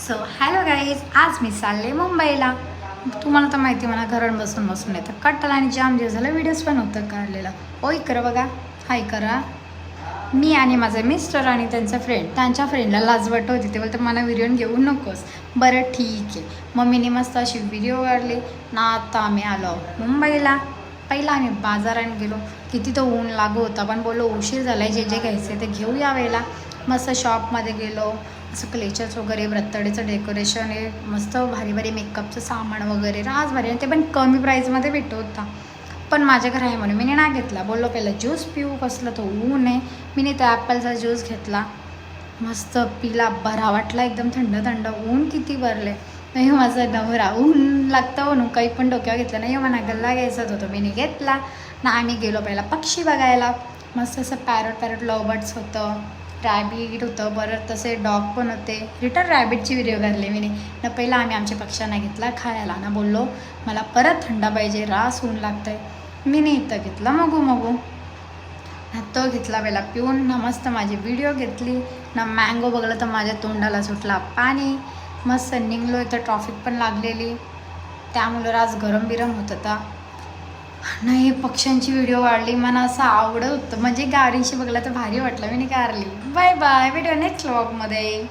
So hello guys, आज मी चालले मुंबईला. तुम्हाला तर माहिती मला घरात बसून बसून येतं कट्टाला आणि जाम दिवस झालं व्हिडिओज पण होतं काढलेलं. ओय करा बघा, हाय करा. मी आणि माझे मिस्टर आणि त्यांचा फ्रेंड, त्यांच्या फ्रेंडला लाजवट होती. ते बोलतं मला व्हिडिओ घेऊ नकोस. बरं ठीक आहे, मम्मीने मस्त अशी व्हिडिओ काढली ना. आता आम्ही आलो मुंबईला. पहिला आम्ही बाजारात गेलो. किती तो ऊन लागू होता, पण बोललो उशीर झाला आहे, जे जे घ्यायचे ते घेऊ यावेळेला. मस्त शॉपमध्ये गेलो. असं क्लेचर्स वगैरे, बर्थडेचं डेकोरेशन आहे, मस्त भारी भारी मेकअपचं सामान वगैरे राज भारी. आणि ते पण कमी प्राईजमध्ये भेटत होता. पण माझ्या घर आहे म्हणून मी नाही घेतला. बोललो पहिलं ज्यूस पिऊ, कसलं तो ऊन आहे. मी तो ॲपलचा ज्यूस घेतला. मस्त पिला, बरा वाटला एकदम थंड थंड. ऊन किती भरले. नाही माझा नवरा ऊन लागतं म्हणून काही पण डोक्यावर घेतलं नाही. मला गल्ला घ्यायचाच होतं, मी घेतला ना. आम्ही गेलो पहिला पक्षी बघायला. मस्त असं पॅरट लव बर्ड्स होतं, रॅबिट होतं, बरं तसे डॉग पण होते. रिटर्न रॅबिटची व्हिडिओ काढली मी ना. पहिला आम्ही आमच्या पक्ष्यांना घेतला खायला ना. बोललो मला परत थंडा पाहिजे, रास ऊन लागतं आहे. मी नाही इथं घेतला मगू तो घेतला पहिला पिऊन ना. मस्त माझी व्हिडिओ घेतली ना. मँगो बघलं तर माझ्या तोंडाला सुटला पाणी. मस्त निघलो. इथं ट्रॉफिक पण लागलेली, त्यामुळं राज गरम बिरम होत होता. नाही पक्ष्यांची व्हिडिओ काढली, मला असं आवडत होतं. म्हणजे गाडीशी बघला तर भारी वाटलं, मी नाही काढली. Bye bye, video next व्लॉगमध्ये.